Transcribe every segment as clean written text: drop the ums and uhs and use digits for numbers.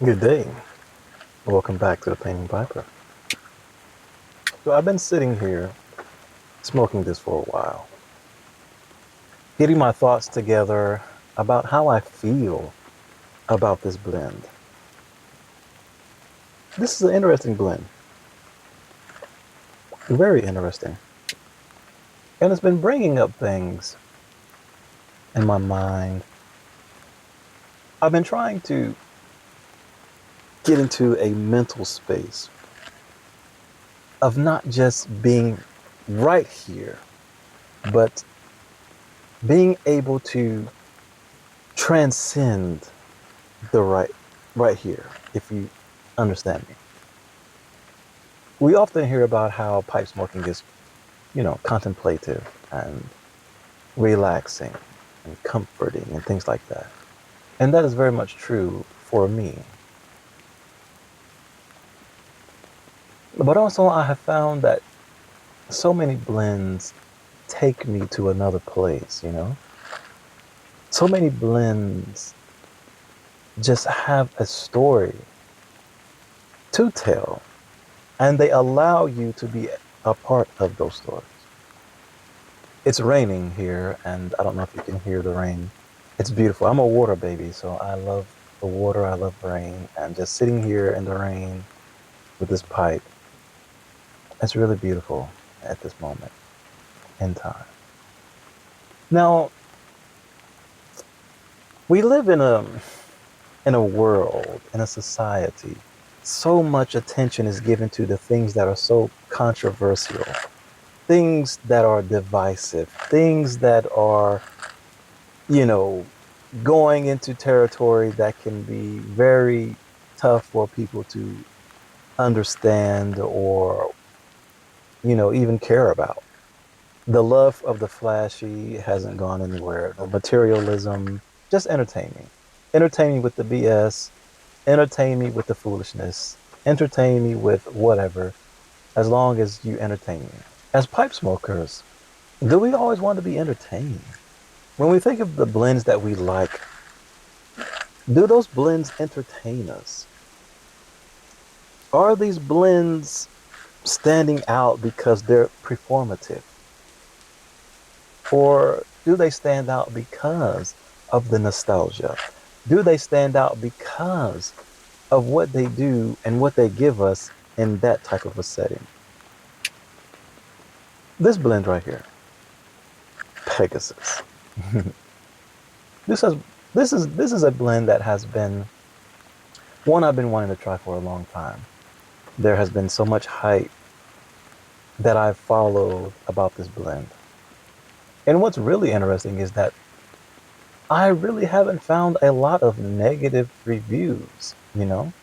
Good day. Welcome back to the Painting Piper. So I've been sitting here smoking this for a while, getting my thoughts together about how I feel about this blend. This is an interesting blend, very interesting. And it's been bringing up things in my mind. I've been trying to get into a mental space of not just being right here, but being able to transcend the right here, if you understand me. We often hear about how pipe smoking is, contemplative and relaxing and comforting and things like that. And that is very much true for me. But also I have found that so many blends take me to another place. So many blends just have a story to tell, and they allow you to be a part of those stories. It's raining here, and I don't know if you can hear the rain. It's beautiful. I'm a water baby, so I love the water, I love rain, and just sitting here in the rain with this pipe, it's really beautiful at this moment in time. Now, we live in a world, in a society, so much attention is given to the things that are so controversial, things that are divisive, things that are, you know, going into territory that can be very tough for people to understand or, even care about. The love of the flashy hasn't gone anywhere. The materialism, just entertain me. Entertain me with the BS, entertain me with the foolishness, entertain me with whatever, as long as you entertain me. As pipe smokers, do we always want to be entertained? When we think of the blends that we like, do those blends entertain us? Are these blends standing out because they're performative? Or do they stand out because of the nostalgia? Do they stand out because of what they do and what they give us in that type of a setting? This blend right here, Pegasus. this has this is a blend that has been one I've been wanting to try for a long time. There has been so much hype that I've followed about this blend. And what's really interesting is that I really haven't found a lot of negative reviews. And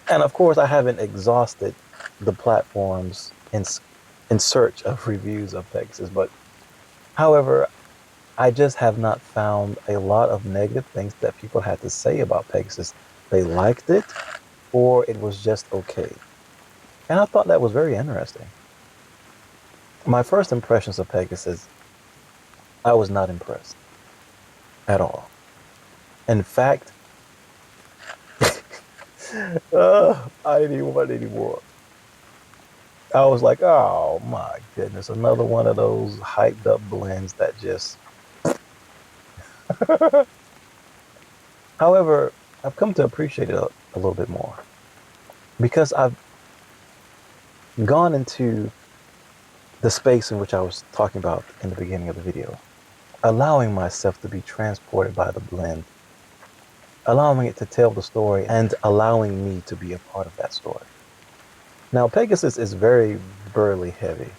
of course, I haven't exhausted the platforms in search of reviews of Pegasus, but however, I just have not found a lot of negative things that people had to say about Pegasus. They liked it, or it was just okay. And I thought that was very interesting. My first impressions of Pegasus, I was not impressed at all. In fact, I didn't even want it anymore. I was like, oh my goodness, another one of those hyped up blends that just. However, I've come to appreciate it a little bit more because I've gone into the space in which I was talking about in the beginning of the video, allowing myself to be transported by the blend, allowing it to tell the story and allowing me to be a part of that story. Now, Pegasus is very Burley-heavy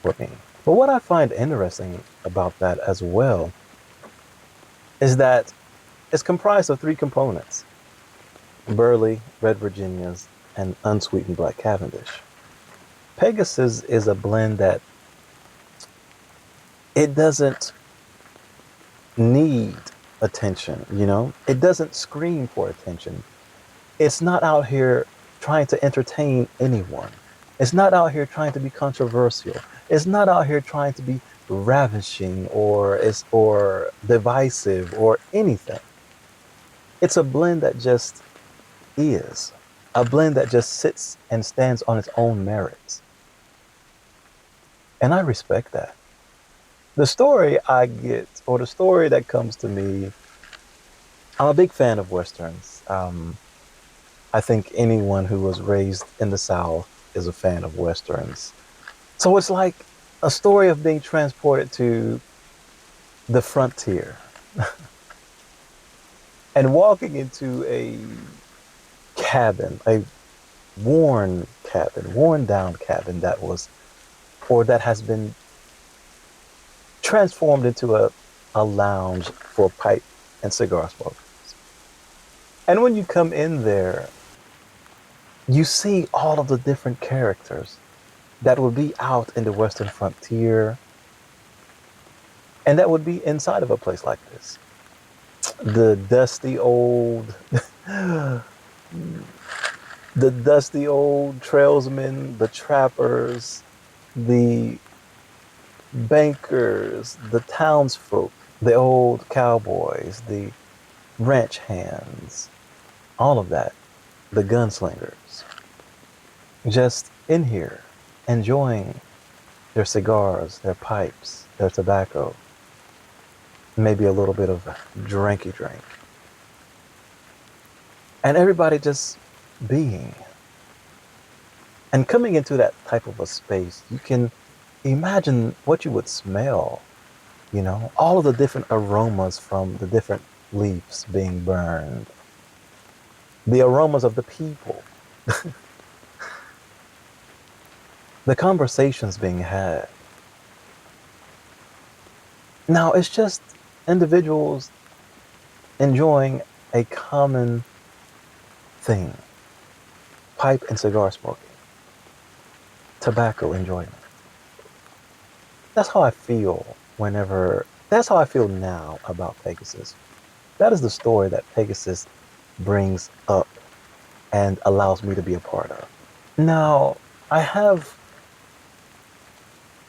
for me. But what I find interesting about that as well is that it's comprised of three components: Burley, Red Virginias, and unsweetened black Cavendish. Pegasus is a blend that it doesn't need attention. It doesn't scream for attention. It's not out here trying to entertain anyone. It's not out here trying to be controversial. It's not out here trying to be ravishing or divisive or anything. It's a blend that just is. A blend that just sits and stands on its own merits. And I respect that. The story I get, or the story that comes to me, I'm a big fan of Westerns. I think anyone who was raised in the South is a fan of Westerns. So it's like a story of being transported to the frontier and walking into a cabin, a worn down cabin that was, or that has been transformed into a lounge for pipe and cigar smokers. And when you come in there, you see all of the different characters that would be out in the Western frontier and that would be inside of a place like this. The dusty old, the dusty old trailsmen, the trappers, the bankers, the townsfolk, the old cowboys, the ranch hands, all of that, the gunslingers, just in here, enjoying their cigars, their pipes, their tobacco, maybe a little bit of drinky drink. And everybody just being. And coming into that type of a space, you can imagine what you would smell, all of the different aromas from the different leaves being burned, the aromas of the people, the conversations being had. Now, it's just individuals enjoying a common thing: pipe and cigar smoking, tobacco enjoyment. That's how I feel that's how I feel now about Pegasus. That is the story that Pegasus brings up and allows me to be a part of. Now, I have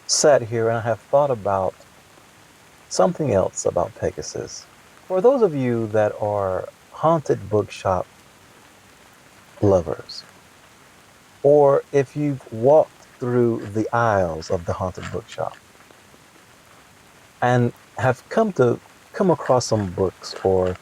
sat here and I have thought about something else about Pegasus. For those of you that are haunted bookshop lovers, or if you've walked through the aisles of the haunted bookshop and have come across some books or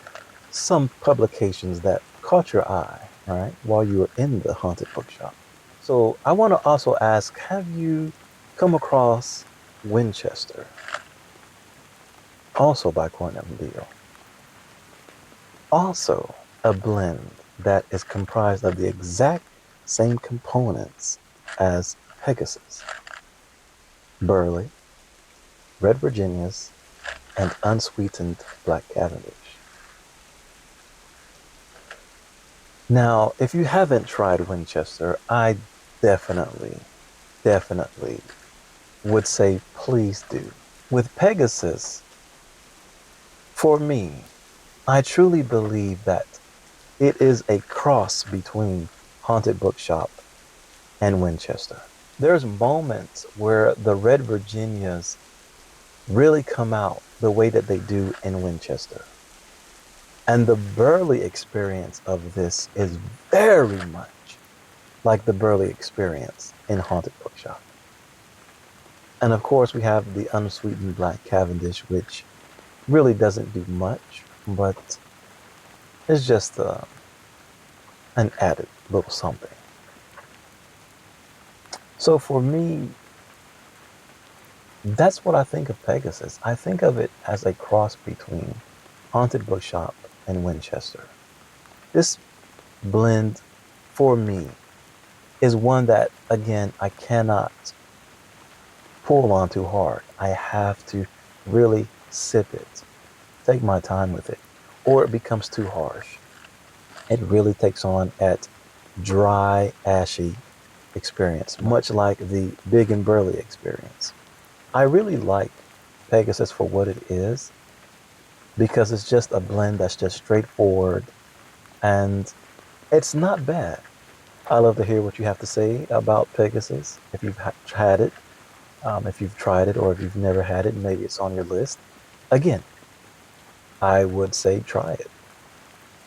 some publications that caught your eye, right, while you were in the haunted bookshop. So I want to also ask, have you come across Winchester, also by Cornell and Diehl? Also a blend that is comprised of the exact same components as Pegasus: Burley, Red Virginias, and unsweetened black Cavendish. Now, if you haven't tried Winchester, I definitely would say please do. With Pegasus, for me, I truly believe that it is a cross between Haunted Bookshop and Winchester. There's moments where the Red Virginias really come out the way that they do in Winchester. And the Burley experience of this is very much like the Burley experience in Haunted Bookshop. And of course, we have the unsweetened black Cavendish, which really doesn't do much, but it's just an added little something. So for me, that's what I think of Pegasus. I think of it as a cross between Haunted Bookshop and Winchester. This blend, for me, is one that, again, I cannot pull on too hard. I have to really sip it, take my time with it, or it becomes too harsh. It really takes on that dry, ashy experience, much like the Big and Burley experience. I really like Pegasus for what it is, because it's just a blend that's just straightforward and it's not bad. I love to hear what you have to say about Pegasus. If you've had it, if you've tried it, or if you've never had it, maybe it's on your list. Again, I would say try it.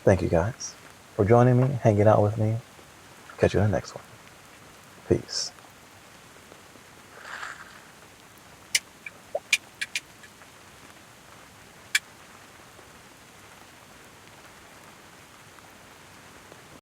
Thank you guys for joining me, hanging out with me. Catch you in the next one. Peace.